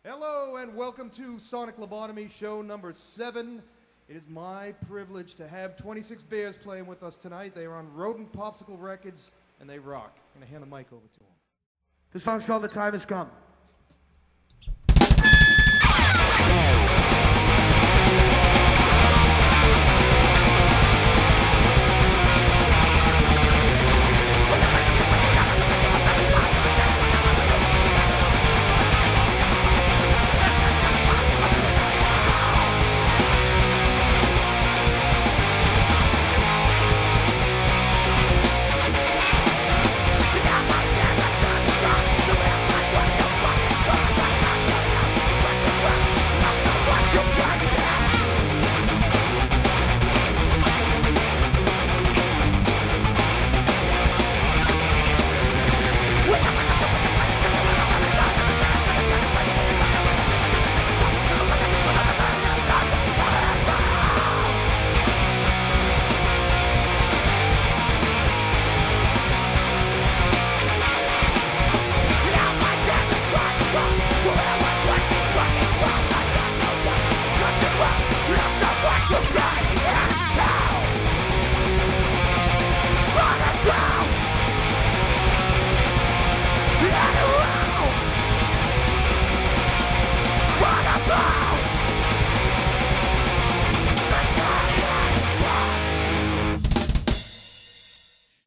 Hello and welcome to Sonic Lobotomy show number 7. It is my privilege to have 26 Bears playing with us tonight. They are on Rodent Popsicle Records and they rock. I'm going to hand the mic over to them. The song's called The Time Has Come.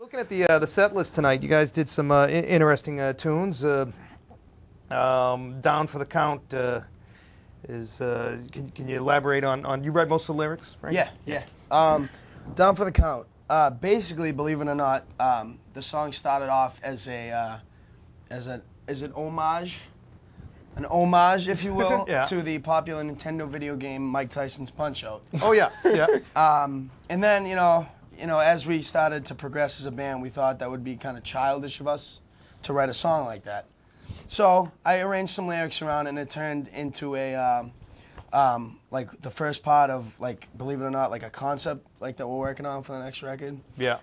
Looking at the set list tonight, you guys did some interesting tunes. Down for the Count is, can you elaborate on, you read most of the lyrics, right? Yeah. Down for the Count. Basically, believe it or not, the song started off as an homage, if you will, Yeah. to the popular Nintendo video game Mike Tyson's Punch-Out. Oh yeah, yeah. And then, you know, as we started to progress as a band, we thought that would be kind of childish of us to write a song like that. So I arranged some lyrics around, and it turned into a like the first part of, like, believe it or not, like a concept like that we're working on for the next record. Yeah.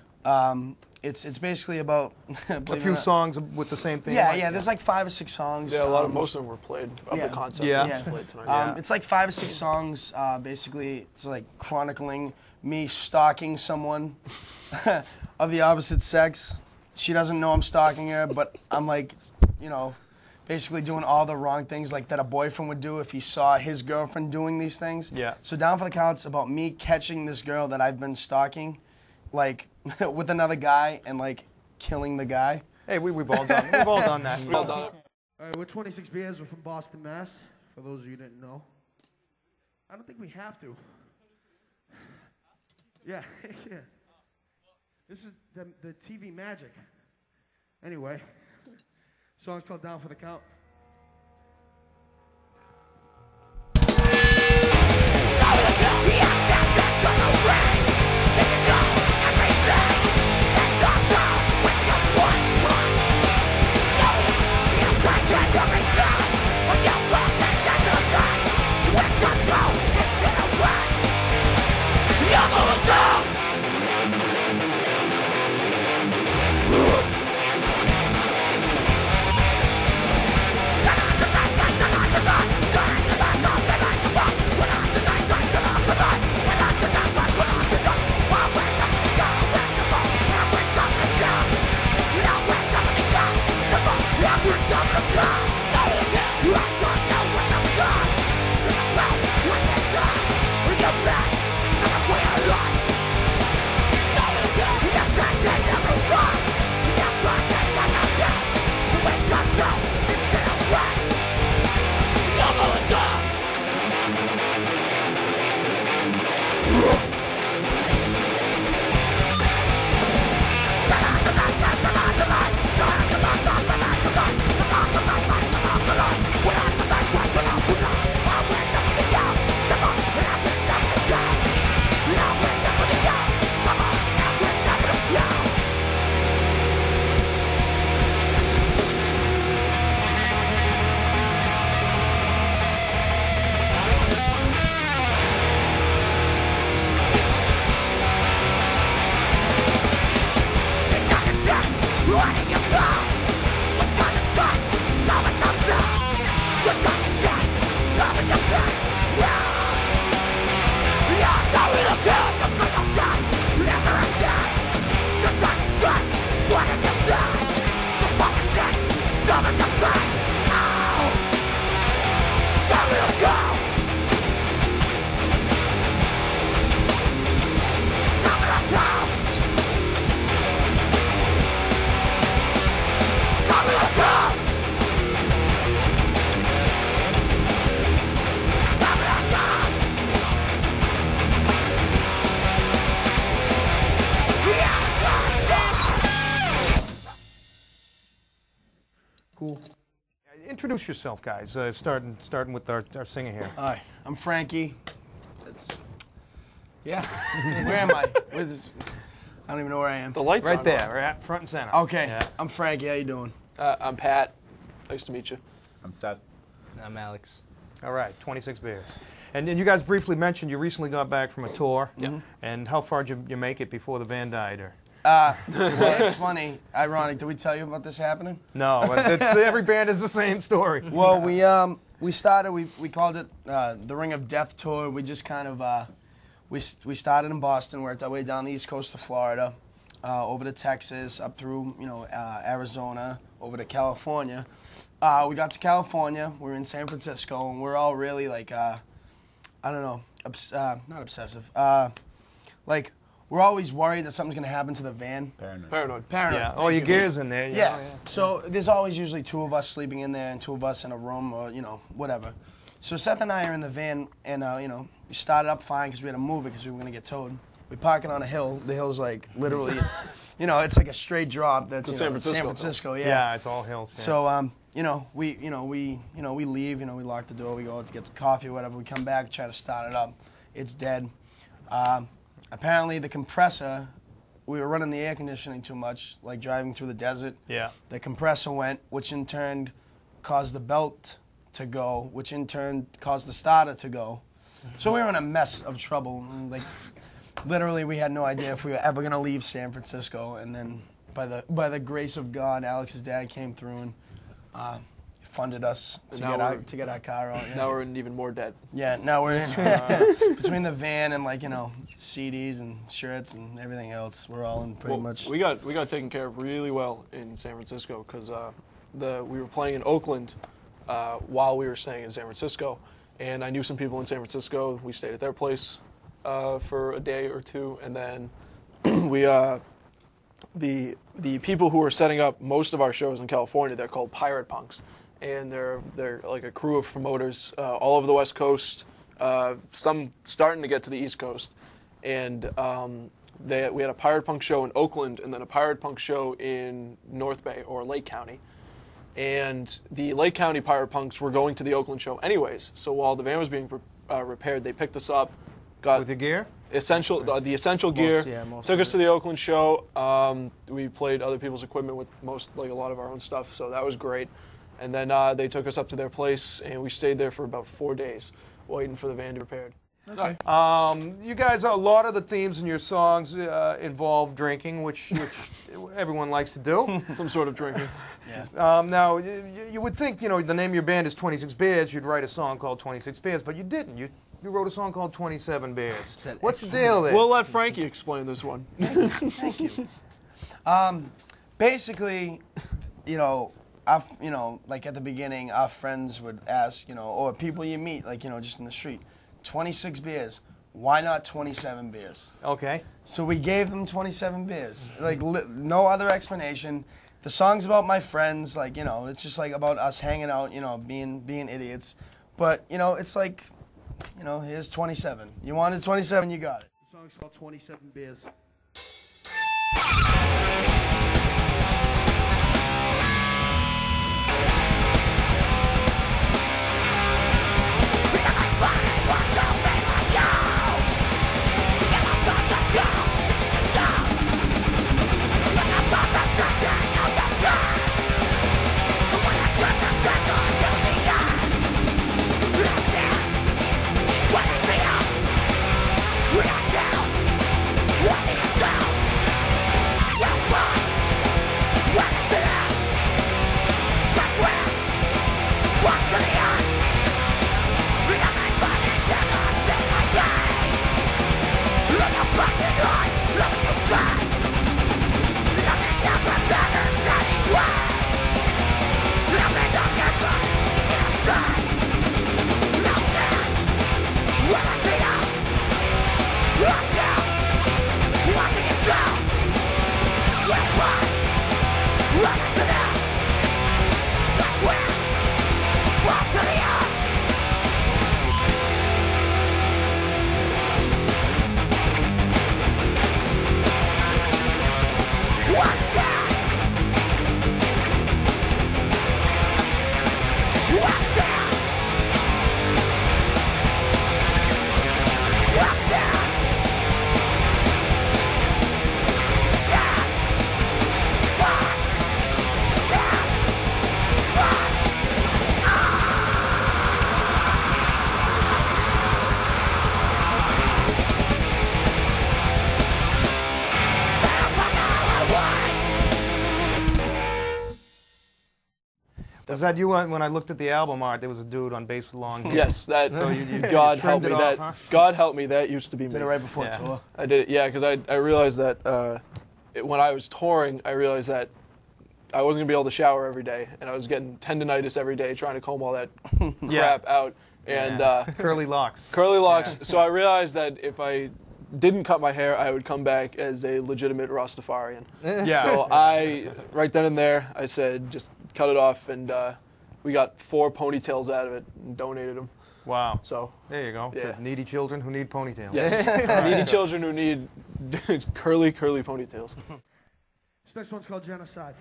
It's basically about A few songs with the same theme. Yeah, there's like 5 or 6 songs. Yeah, most of them were played of the concept. Yeah. Played tonight. It's like 5 or 6 songs. Basically, it's like chronicling me stalking someone of the opposite sex. She doesn't know I'm stalking her, but I'm like, you know, basically doing all the wrong things like that a boyfriend would do if he saw his girlfriend doing these things. Yeah. So Down for the Count's about me catching this girl that I've been stalking, like with another guy, and like killing the guy. Hey, we've all done that. We've all done it. All right, we're 26 Bears. We're from Boston, Mass. For those of you who didn't know. I don't think we have to. Yeah, yeah. This is the TV magic. Anyway, song's called Down for the Count. Cool. Introduce yourself, guys. Starting with our singer here. Hi, I'm Frankie. Yeah. Where am I? I don't even know where I am. The lights Right on. there, we're at front and center. Okay, Yeah. I'm Frankie. How you doing? I'm Pat. Nice to meet you. I'm Seth. I'm Alex. All right, 26 beers. And you guys briefly mentioned you recently got back from a tour. Yeah. And how far did you make it before the van died? Or? Well, it's funny, ironic. Did we tell you about this happening? No, but every band is the same story. Well, we started. We called it the Ring of Death tour. We just kind of we started in Boston, worked our way down the east coast of Florida, over to Texas, up through Arizona, over to California. We got to California. We were in San Francisco, and we're all really like I don't know, not obsessive. Like we're always worried that something's gonna happen to the van. Paranoid. Yeah, all your gear's in there. Yeah. So there's always usually two of us sleeping in there and two of us in a room or, whatever. So Seth and I are in the van and, we started up fine because we had to move it because we were going to get towed. We park it on a hill. The hill's like literally, it's like a straight drop. That's San San Francisco. Francisco, yeah. Yeah, it's all hills. Yeah. So, we leave, we lock the door, we go out to get the coffee or whatever. We come back, try to start it up. It's dead. Apparently the compressor, we were running the air conditioning too much, like driving through the desert. Yeah. The compressor went, which in turn caused the belt to go, which in turn caused the starter to go. So we were in a mess of trouble. And, like, literally, we had no idea if we were ever gonna leave San Francisco. And then, by the grace of God, Alex's dad came through and funded us to get our car out. Yeah. Now we're in even more debt. Yeah, now we're in between the van and CDs and shirts and everything else. We're all in pretty much. We got taken care of really well in San Francisco because we were playing in Oakland while we were staying in San Francisco, and I knew some people in San Francisco. We stayed at their place for a day or two, and then the people who were setting up most of our shows in California, they're called Pirate Punks. And they're like a crew of promoters all over the West Coast, some starting to get to the East Coast. And we had a Pirate Punk show in Oakland and then a Pirate Punk show in North Bay or Lake County. And the Lake County Pirate Punks were going to the Oakland show anyways. So while the van was being repaired, they picked us up, got With the gear? the essential gear, took us to the Oakland show. We played other people's equipment with a lot of our own stuff, so that was great. And then they took us up to their place, and we stayed there for about 4 days, waiting for the van to be repaired. Okay. You guys, a lot of the themes in your songs involve drinking, which everyone likes to do. Some sort of drinking. Yeah. Now, you would think, the name of your band is 26 Beers, you'd write a song called 26 Beers, but you didn't. You wrote a song called 27 Beers. What's the deal there? We'll let Frankie explain this one. Thank you. Basically, like at the beginning, our friends would ask, or people you meet, just in the street, 26 beers. Why not 27 beers? Okay. So we gave them 27 beers. No other explanation. The song's about my friends, it's just about us hanging out, being idiots. But, it's here's 27. You wanted 27, you got it. The song's called 27 Beers. What Is that you when I looked at the album art? There was a dude on bass with long hair. Yes, that. So you God help trimmed me. it off, That huh? God help me. That used to be me. Did it right before Yeah. tour. I did it, yeah, because I realized that when I was touring, I realized that I wasn't gonna be able to shower every day, and I was getting tendinitis every day trying to comb all that crap out. And curly locks. curly locks. So I realized that if I didn't cut my hair, I would come back as a legitimate Rastafarian. Yeah. So I, right then and there, I said, just cut it off, and we got 4 ponytails out of it and donated them. Wow. So There you go. Yeah. To needy children who need ponytails. yes, needy children who need curly ponytails. This next one's called Genocide.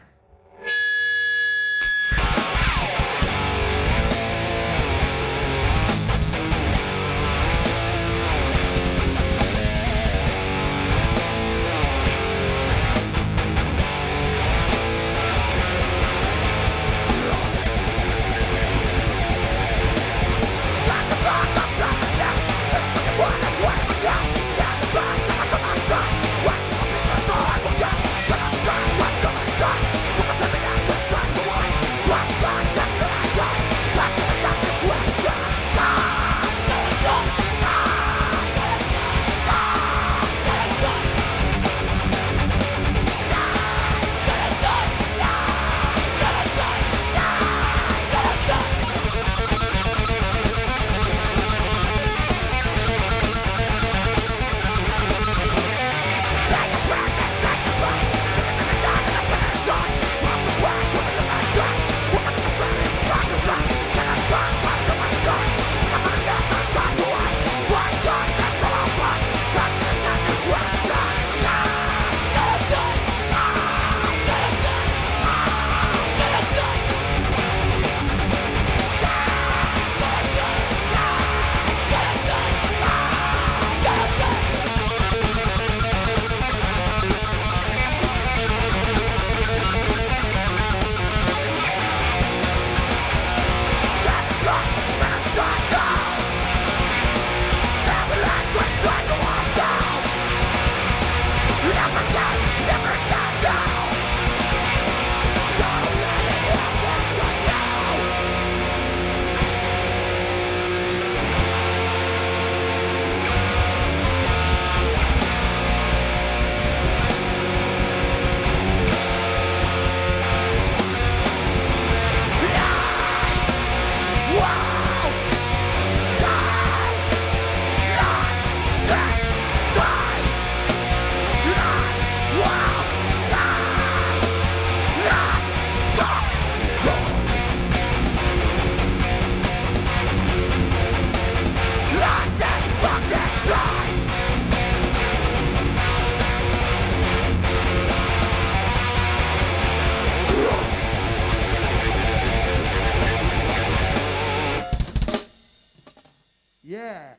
Yeah.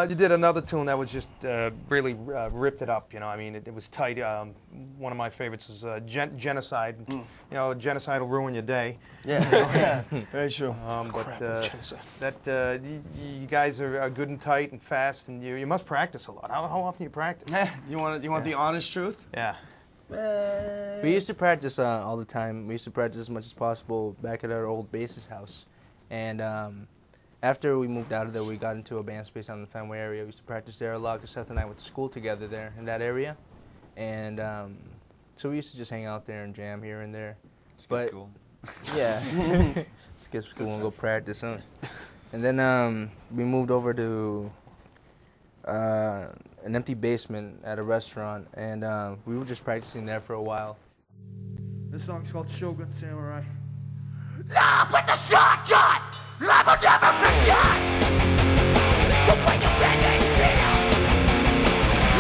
You did another tune that was just really ripped it up. You know, I mean, it was tight. One of my favorites is Genocide. You know, genocide will ruin your day. Yeah, very true. But Genocide. that you guys are good and tight and fast, and you must practice a lot. How often do you practice? You want the honest truth? Yeah. We used to practice all the time. We used to practice as much as possible back at our old bassist house. And after we moved out of there, we got into a band space out in the Fenway area. We used to practice there a lot because Seth and I went to school together there in that area. And so we used to just hang out there and jam here and there. Skip school. Yeah. Skip school and go practice. Huh? And then we moved over to an empty basement at a restaurant, and we were just practicing there for a while. This song's called Shogun Samurai. Love with the shotgun! I will never forget the way you made me feel.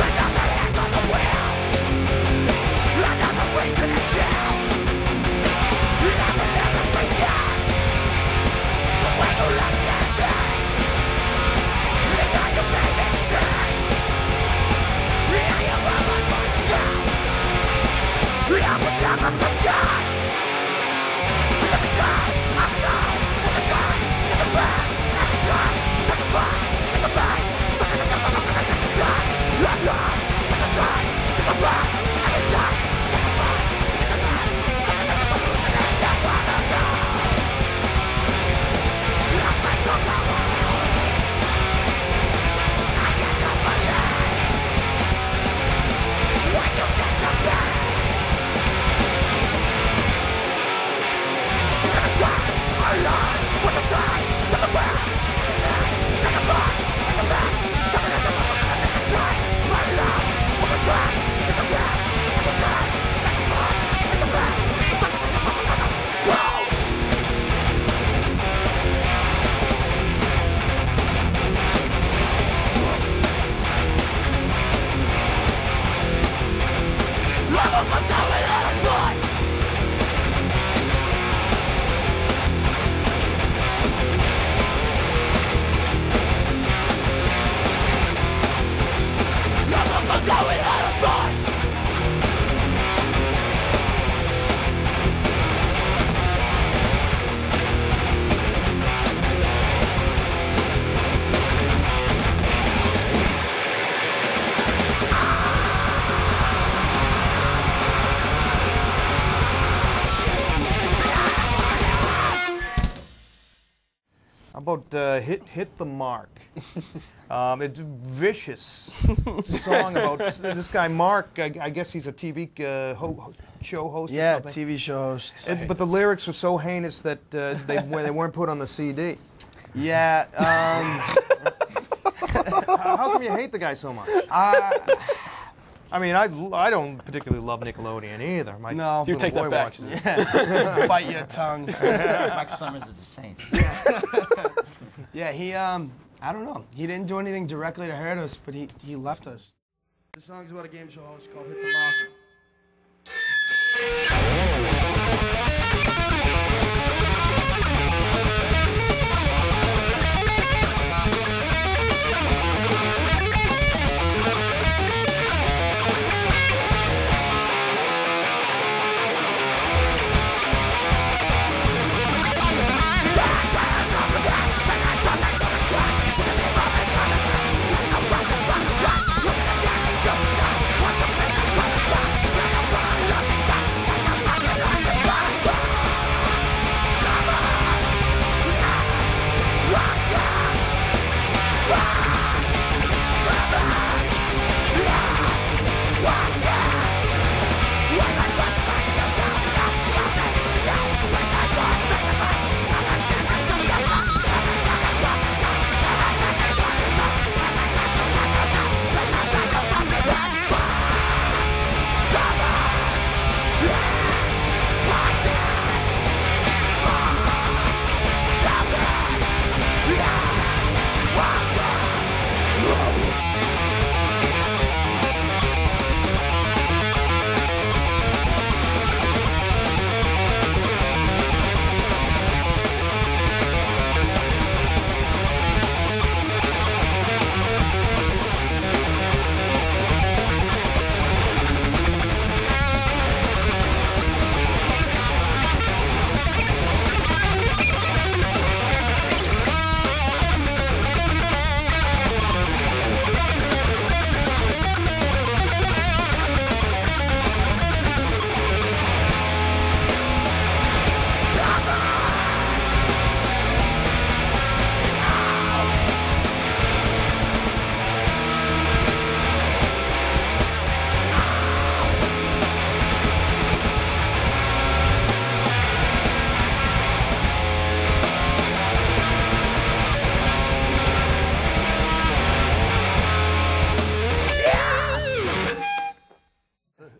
Another hand on the wheel, another reason to kill. I will never forget the way you left me, the way you made me sing. Really, I will myself. I will never forget. About hit the mark. It's a vicious song about this guy Mark. I guess he's a TV show host. Yeah, or something. TV show host. But the lyrics were so heinous that they weren't put on the CD. Yeah. How come you hate the guy so much? I mean, I don't particularly love Nickelodeon either. No. You take that back. Yeah. Bite your tongue. Mike Summers is a saint. Yeah, he, I don't know. He didn't do anything directly to hurt us, but he left us. This song's about a game show host called Hit the Mark.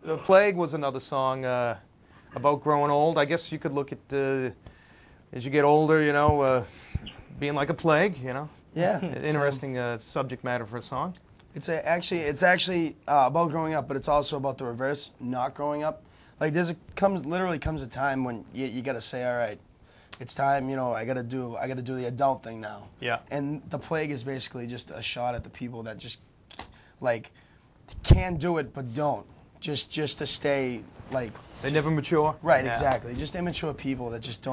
The Plague was another song about growing old. I guess you could look at, as you get older, you know, being like a plague, you know. Yeah. Interesting subject matter for a song. It's actually about growing up, but it's also about the reverse, not growing up. Like literally comes a time when you gotta say, all right, it's time, you know, I gotta do the adult thing now. Yeah. And the Plague is basically just a shot at the people that just like can do it but don't. Just to stay like They never mature. right, Yeah. exactly. Just immature people that just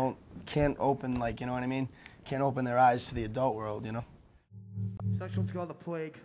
can't open, like, you know what I mean? Can't open their eyes to the adult world, you know? This next one's called The Plague.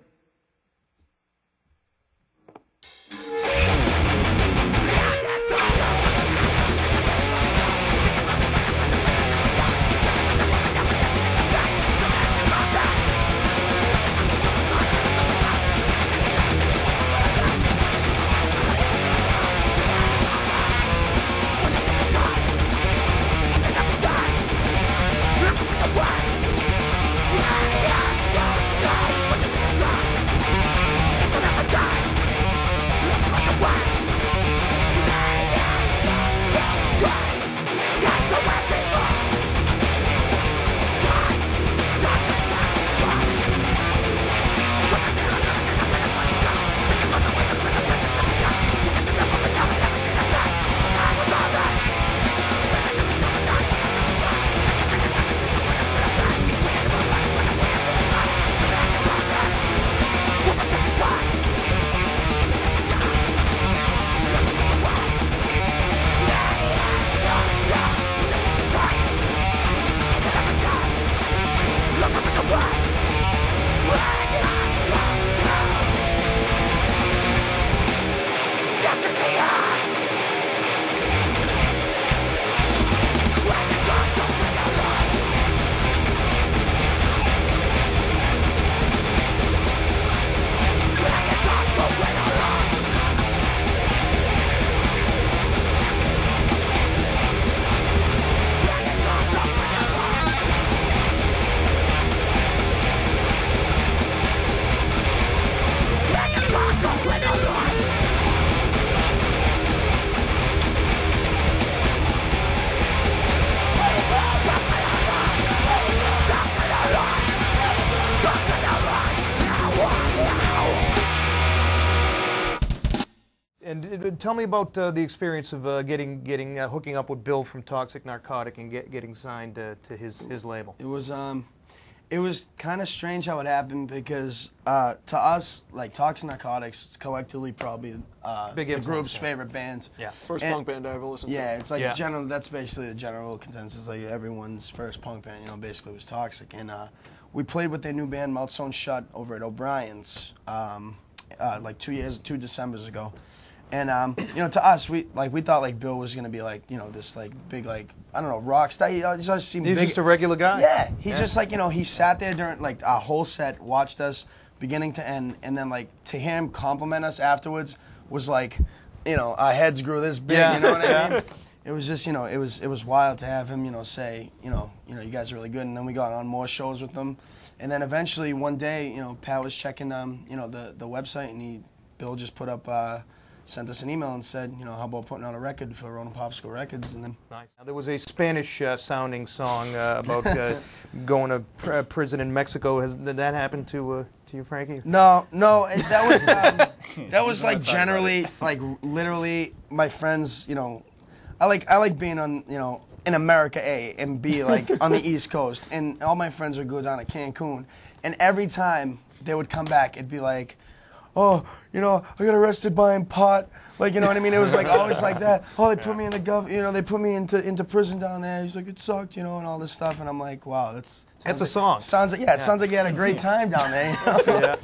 tell me about the experience of hooking up with Bill from Toxic Narcotic and getting signed to his label. It was kind of strange how it happened because to us, like Toxic Narcotics, it's collectively probably the group's favorite bands. Yeah, first punk band I ever listened to. Yeah, it's like general. That's basically the general consensus. Like everyone's first punk band, basically was Toxic, and we played with their new band Mouth Sewn Shut over at O'Brien's like 2 Decembers ago. And to us, we thought like Bill was gonna be like this like big like I don't know rock star. He just seemed He's big. just a regular guy. Yeah, he's just like he sat there during like our whole set, watched us beginning to end, and then like to hear him compliment us afterwards was like our heads grew this big. You know what I mean? It was just it was wild to have him say you guys are really good, and then we got on more shows with them, and then eventually one day Pat was checking the website, and Bill just put up. Sent us an email and said, how about putting out a record for Rolling Popsicle Records, and then. Nice. Now, there was a Spanish-sounding song about going to prison in Mexico. Did that happen to you, Frankie? No, that was like generally, like literally, my friends. I like being on, in America A and B, like on the East Coast, and all my friends would go down to Cancun, and every time they would come back, it'd be like. Oh, I got arrested buying pot. Like, you know what I mean? It was like always like that. Oh, they put me in the they put me into prison down there. He's like, it sucked, and all this stuff. And I'm like, wow, that's a song. Sounds like sounds like you had a great time down there. Yeah.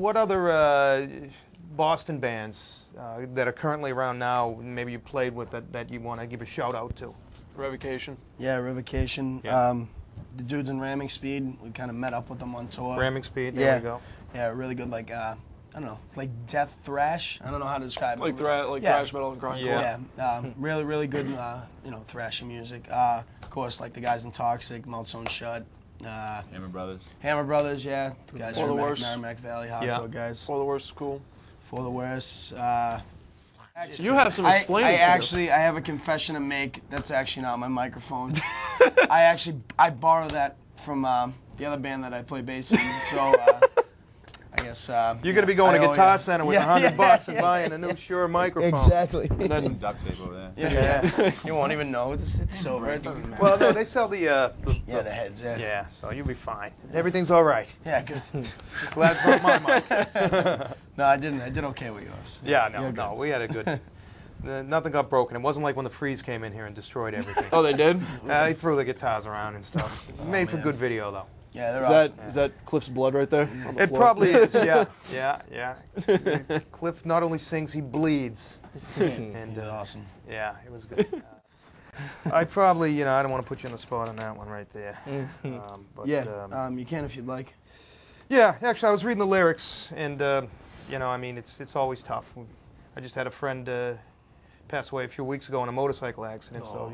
What other Boston bands that are currently around now, maybe you played with, that you want to give a shout out to? Revocation. Yeah, Revocation. Yeah. The dudes in Ramming Speed, we kind of met up with them on tour. Ramming Speed, there we go. Yeah, really good, like, I don't know, like death thrash? I don't know how to describe Like it. thrash metal and grindcore. Yeah, really, really good, thrashy music. Of course, like the guys in Toxic, Mouth Sewn Shut. Hammer Brothers. Hammer Brothers, yeah. The guys For the from Worst. Merrimack Valley, hardcore guys. For the Worst, cool. For the Worst. You have some explaining to do. I have a confession to make. That's actually not my microphone. I borrowed that from the other band that I play bass in. So I guess You're going to be going to Guitar Center with $100 and buying a new Shure microphone. Exactly. And then Duct tape over there. Yeah. You won't even know. It's silver. It doesn't matter. Well, no, they sell the the heads, yeah. yeah, so you'll be fine. Everything's all right. Yeah, good. Glad it's not my mic. No, I didn't. I did okay with yours. Yeah, You're no, good. we had a good. Nothing got broken. It wasn't like when the Freeze came in here and destroyed everything. Oh, they did? He threw the guitars around and stuff. Made for man. good video though. Yeah, they're Is awesome. that Cliff's blood right there? on the It floor? probably is. Yeah. Cliff not only sings, he bleeds. And He's awesome. yeah, it was good. I probably, I don't want to put you on the spot on that one right there. But, Yeah, you can if you'd like. yeah, actually, I was reading the lyrics, and I mean, it's always tough. I just had a friend pass away a few weeks ago in a motorcycle accident, so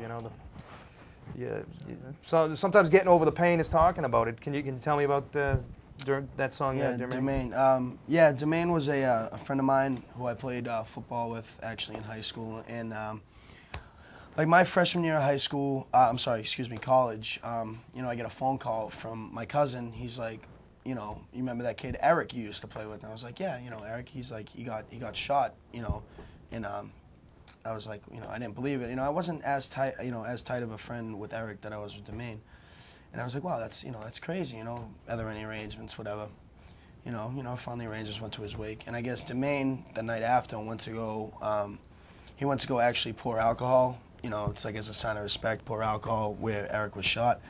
so sometimes getting over the pain is talking about it. Can you tell me about that song? Yeah, Dermaine? Dermaine. Dermaine was a friend of mine who I played football with actually in high school, and like my freshman year of high school, college. I get a phone call from my cousin. He's like, you remember that kid Eric you used to play with? And I was like, yeah, Eric. He's like, he got shot, and I was like, I didn't believe it. I wasn't as tight, as tight of a friend with Eric that I was with Dermaine. And I was like, wow, that's crazy, Are there any arrangements, whatever? Found the arrangements, went to his wake. And I guess Dermaine, the night after, went to go actually pour alcohol. It's like as a sign of respect, pour alcohol where Eric was shot.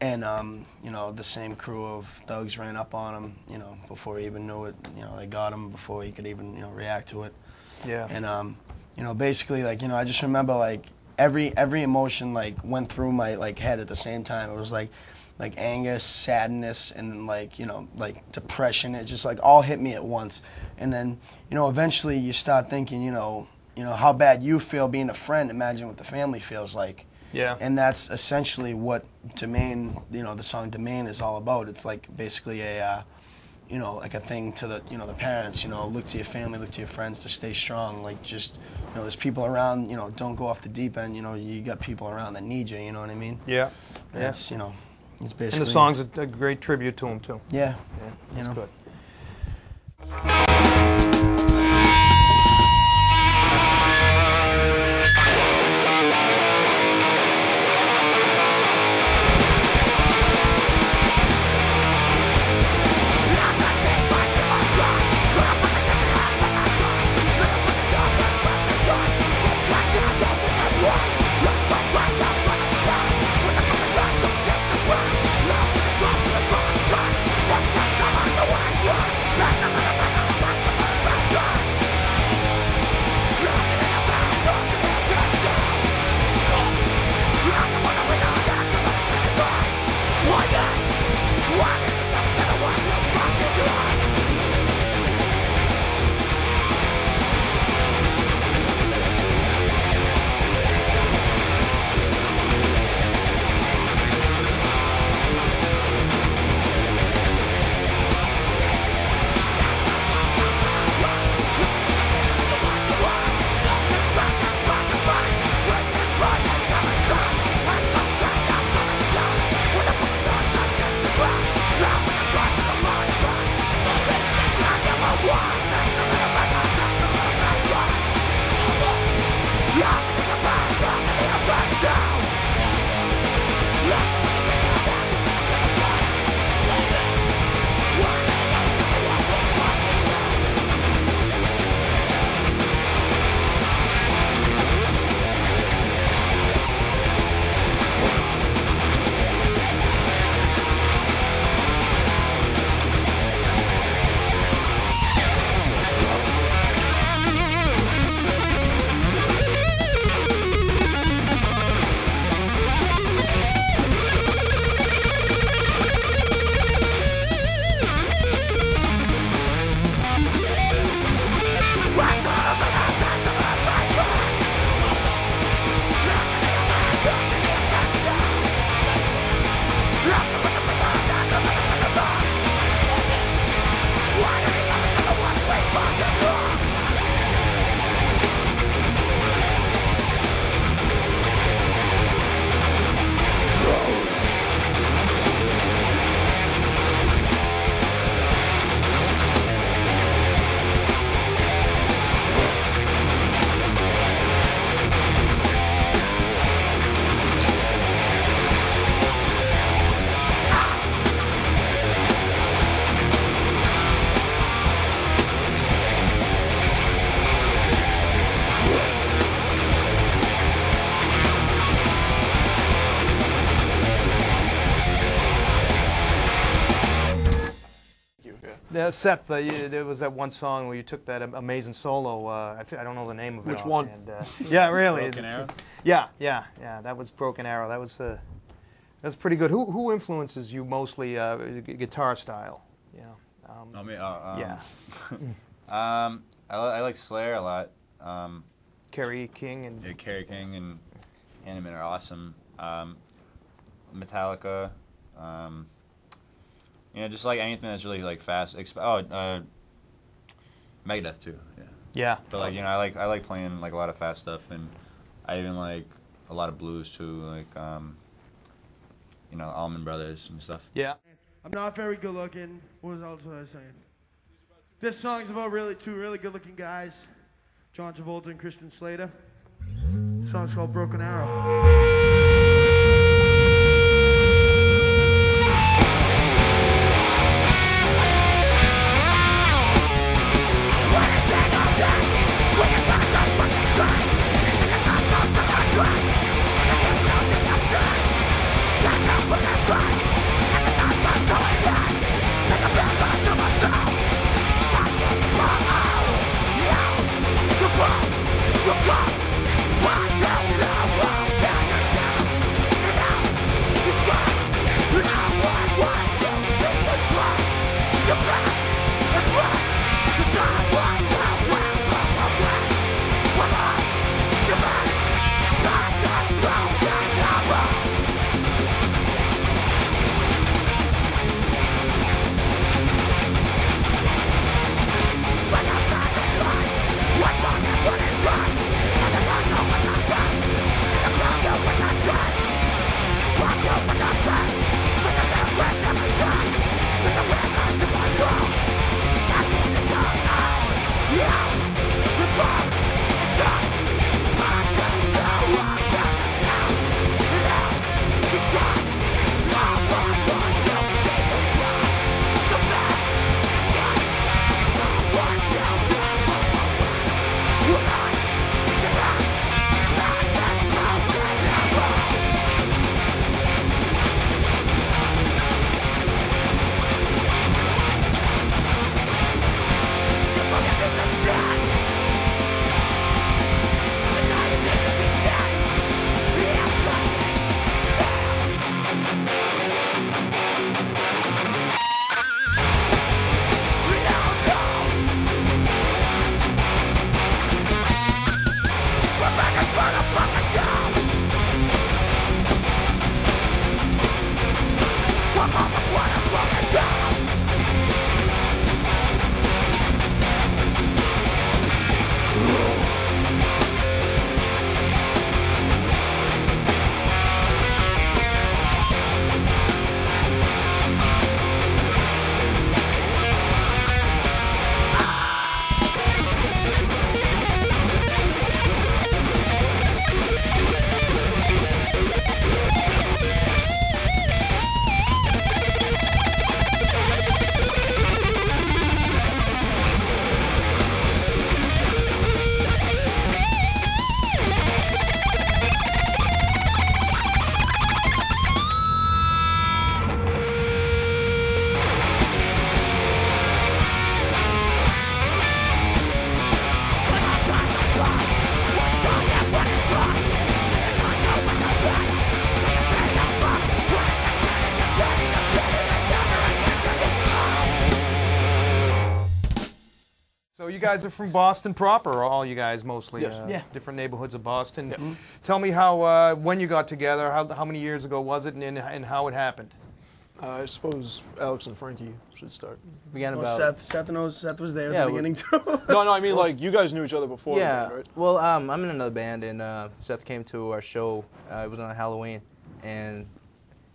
And, the same crew of thugs ran up on him, before he even knew it. They got him before he could even, react to it. Yeah. And, basically, like, I just remember, like, every emotion, like, went through my, like, head at the same time. It was, like anger, sadness, and then, like, like, depression. It just, like, all hit me at once. And then, eventually you start thinking, how bad you feel being a friend. Imagine what the family feels like. Yeah. And that's essentially what Dermaine, the song Dermaine is all about. It's, like, basically a, like a thing to the, the parents, look to your family, look to your friends to stay strong. Like, just, there's people around, don't go off the deep end, you got people around that need you, you know what I mean? Yeah. And it's, it's basically. And the song's a great tribute to him, too. Yeah. That's good. What? Seth, there was that one song where you took that amazing solo. I don't know the name of it. Which one? Yeah, really. Broken Arrow? Yeah. That was Broken Arrow. That's pretty good. Who influences you mostly, guitar style? You know. Yeah. Yeah. I like Slayer a lot. Kerry King and Yeah, Kerry King and Hanneman are awesome. Metallica. You know, just like anything that's really like fast. Megadeth too. Yeah. Yeah. But like, you know, I like playing like a lot of fast stuff, and I even like a lot of blues too, like you know, Allman Brothers and stuff. Yeah. I'm not very good looking. What else was I saying? This song's about two really good looking guys, John Travolta and Christian Slater. The song's called Broken Arrow. So you guys are from Boston proper, or all you guys mostly? Yes. Yeah. Different neighborhoods of Boston. Yep. Tell me how, when you got together, how many years ago was it, and how it happened? I suppose Alex and Frankie should start. Began Well, about Seth was there Yeah, at the beginning too. No, I mean like you guys knew each other before. yeah. The band, right? Well, I'm in another band, and Seth came to our show. It was on Halloween, and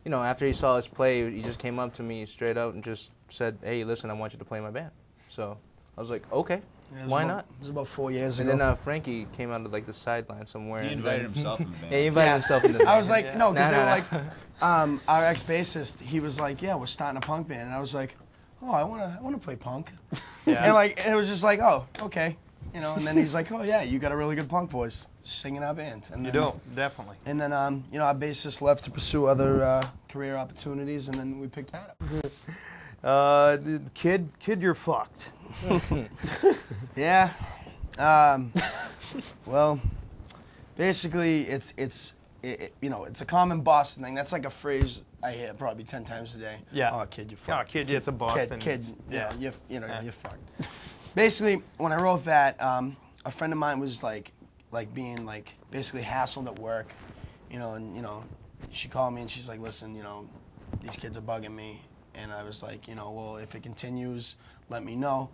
you know, after he saw us play, he just came up to me straight out and just said, "Hey, listen, I want you to play my band." So I was like, "Okay, Yeah, it was why about- not?" It was about 4 years And ago. then Frankie came out of like the sideline somewhere. He and invited then- himself in the band. Yeah, he invited himself in the band. I was like, no, because Nah, they were nah, like, nah. our ex-bassist, he was like, yeah, we're starting a punk band. And I was like, oh, I wanna play punk. Yeah. And like, it was just like, oh, okay. You know, and then he's like, oh yeah, you got a really good punk voice, singing our bands. And You then, do, definitely. And then, you know, our bassist left to pursue other career opportunities, and then we picked that up. Kid, you're fucked. Yeah. Well, basically, it's a common Boston thing. That's like a phrase I hear probably 10 times a day. Yeah. Oh, kid, you fucked. Oh, kid, it's a Boston. Kid, yeah. You're fucked. Basically, when I wrote that, a friend of mine was like being like basically hassled at work, and she called me and she's like, listen, these kids are bugging me, and I was like, well, if it continues, let me know.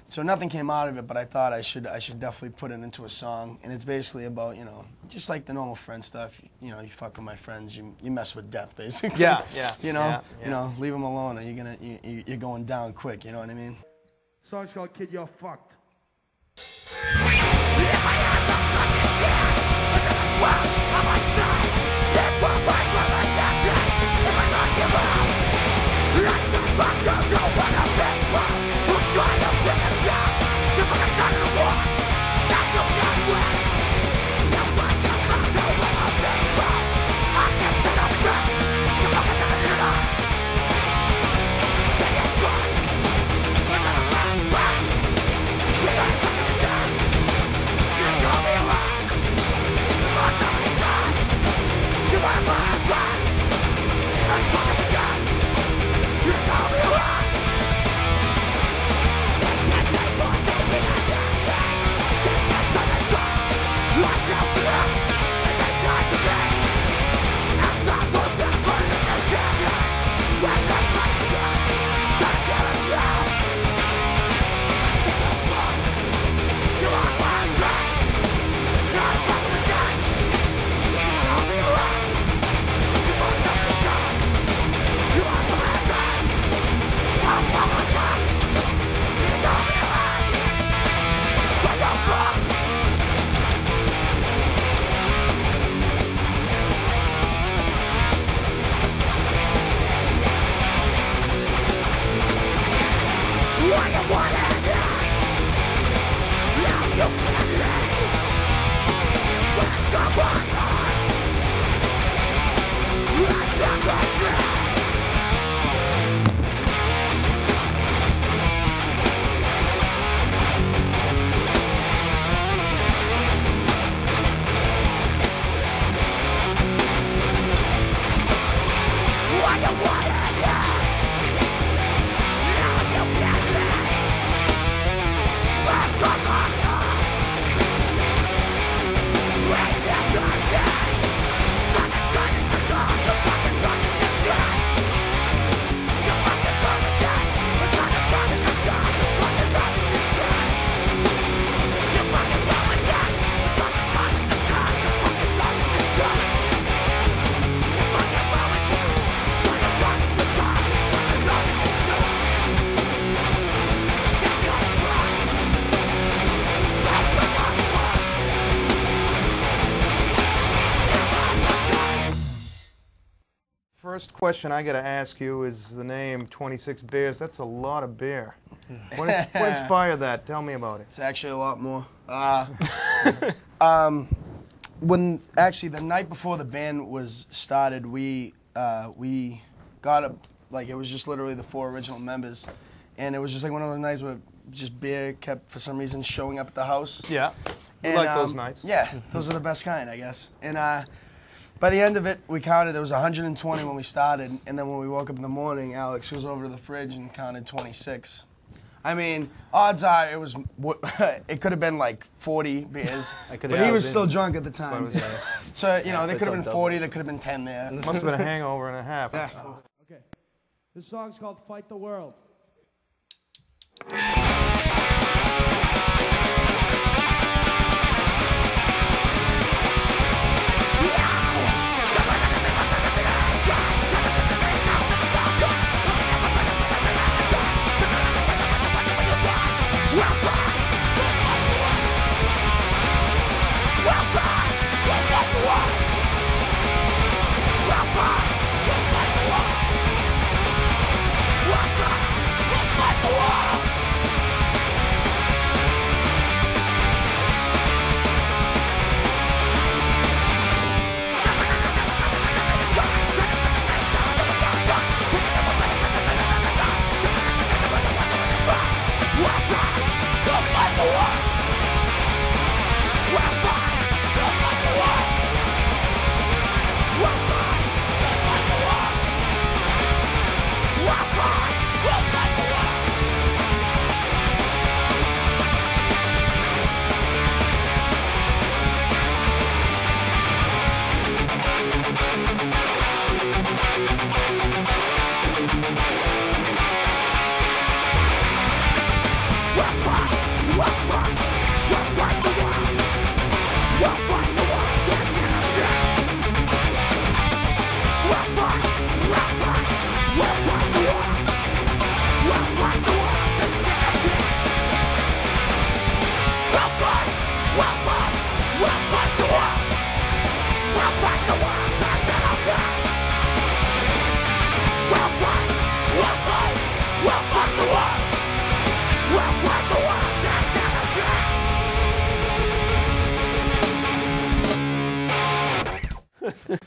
So nothing came out of it, but I thought I should definitely put it into a song, and it's basically about just like the normal friend stuff. You fuck with my friends, you mess with death, basically. Yeah. Leave them alone, or you're going down quick. You know what I mean? Song's called Kid, You're Fucked. First question I got to ask you is the name 26 Bears. That's a lot of beer. What inspired that? Tell me about it. It's actually a lot more. When actually the night before the band was started, we got it was just literally the 4 original members, and it was just like one of those nights where just beer kept for some reason showing up at the house. Yeah, you like those nights. Yeah, those are the best kind, I guess. And by the end of it, we counted, there was 120 when we started, and then when we woke up in the morning, Alex goes over to the fridge and counted 26. I mean, odds are it could have been like 40 beers, but he was still drunk at the time. So, there could have been 40, there could have been 10 there. Must have been a hangover and a half. Yeah. Okay. This song's called Fight the World. Fight the world!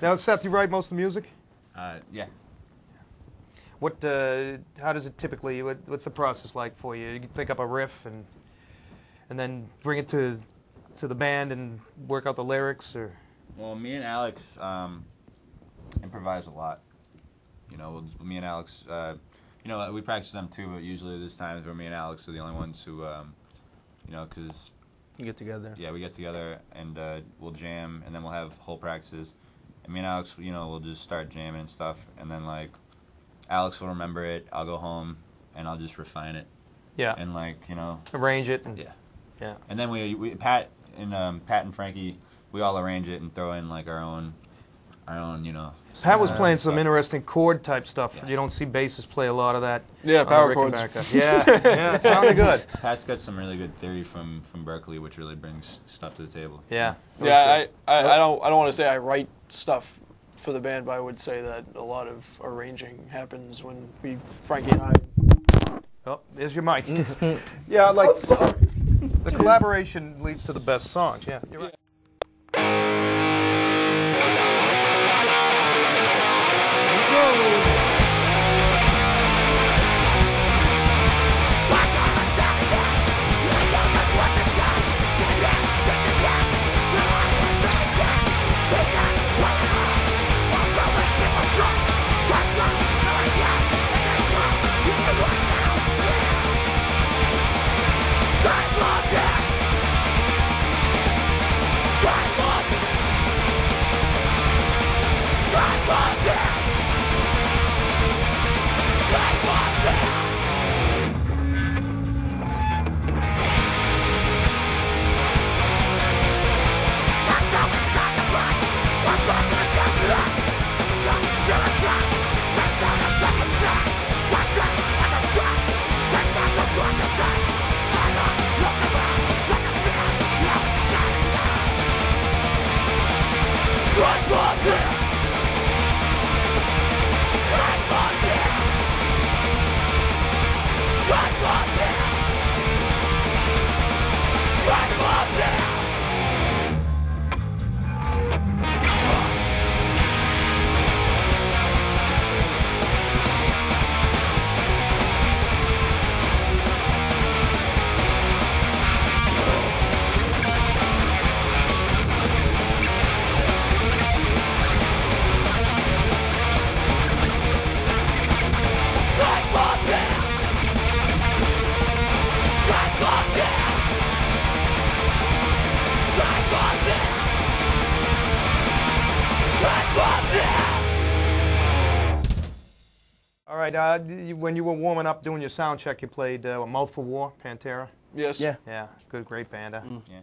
Now, Seth, you write most of the music? Yeah. What? How does it typically? What's the process like for you? You think up a riff and then bring it to the band and work out the lyrics, or? Well, me and Alex improvise a lot. You know, me and Alex, you know, we practice them too, but usually there's times where me and Alex are the only ones who, you know, because... You get together. Yeah, we get together and we'll jam, and then we'll have whole practices. And me and Alex, you know, we'll just start jamming and stuff, and then, like, Alex will remember it, I'll go home, and I'll just refine it. Yeah. And, like, you know... Arrange it. And yeah. Yeah. And then Pat and Frankie, we all arrange it and throw in, like, our own, you know... Pat was playing some interesting chord type stuff. Yeah. You don't see bassists play a lot of that. Yeah, power chords. Yeah, yeah, it sounded good. Pat's got some really good theory from Berkeley, which really brings stuff to the table. Yeah. Yeah, I don't want to say I write stuff for the band, but I would say that a lot of arranging happens when Frankie and I. Oh, there's your mic. Yeah, like the collaboration leads to the best songs. Yeah, you're right. All right, when you were warming up doing your sound check, you played A Mouth for War, Pantera. Yes. Yeah. Yeah, good, great band. Yeah.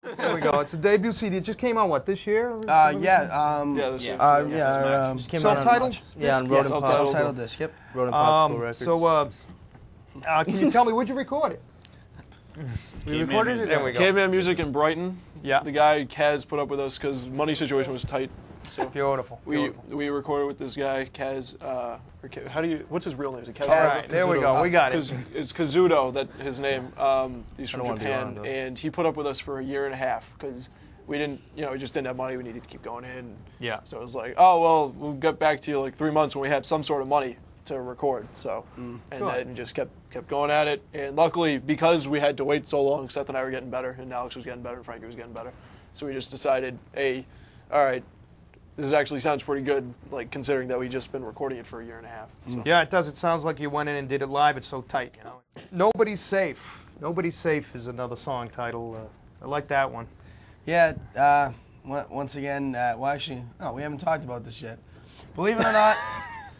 There we go. It's a debut CD. It just came out, what, this year? Yeah, Yeah, this year. Just came out on Self-titled? Yeah, on Rodent Pop. self-titled disc. Yep. Rodent Popsicle Records. So, can you tell me, where'd you record it? we recorded it. There we go. Caveman Music in Brighton. Yeah. The guy Kaz put up with us because money situation was tight. So Beautiful. we recorded with this guy Kaz. What's his real name? Is it Kaz? All right, there we go. We got it. It's Kazuto, that his name. He's from I don't wanna be wrong, Japan, though. and he put up with us for a year and a half because we didn't, we just didn't have money. We needed to keep going in. Yeah. So it was like, oh well, we'll get back to you like 3 months when we have some sort of money to record. So, and then just kept going at it. And luckily, because we had to wait so long, Seth and I were getting better, and Alex was getting better, and Frankie was getting better. So we just decided, hey, all right, this actually sounds pretty good, like considering that we just been recording it for a year and a half. So. Yeah, it does. It sounds like you went in and did it live. It's so tight, you know. Nobody's Safe. Nobody's Safe is another song title. I like that one. Yeah, once again, well actually, no, we haven't talked about this yet. Believe it or not,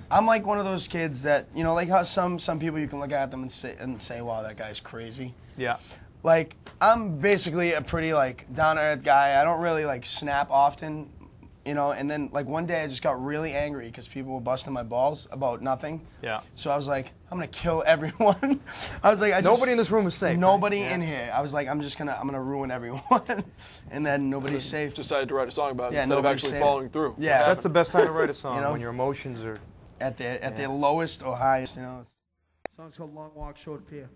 I'm like one of those kids that, like how some people you can look at them and say, wow, that guy's crazy. Yeah. Like, I'm basically a pretty, like, down-to-earth guy. I don't really, like, snap often, and then, like, one day I just got really angry because people were busting my balls about nothing. Yeah. So I was like, I'm gonna kill everyone. I was like, Nobody in this room is safe. Nobody in here. I was like, I'm gonna ruin everyone. And then nobody's safe. Decided to write a song about it Yeah, instead of nobody's actually safe. following through. Yeah. That's the best time to write a song, know? when your emotions are... At their lowest or highest, Song's called Long Walk, Short Pier.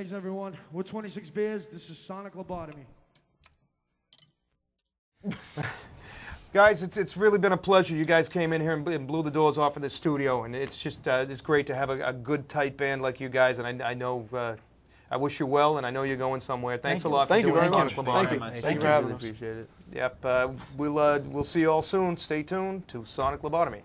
Thanks, everyone. We're 26 Beers. This is Sonic Lobotomy. Guys, it's really been a pleasure. You guys came in here and blew the doors off of this studio, and it's just it's great to have a good, tight band like you guys. And I know I wish you well, and I know you're going somewhere. Thanks a lot for doing Sonic Lobotomy. Thank you for having us. Appreciate it. Yep. We'll see you all soon. Stay tuned to Sonic Lobotomy.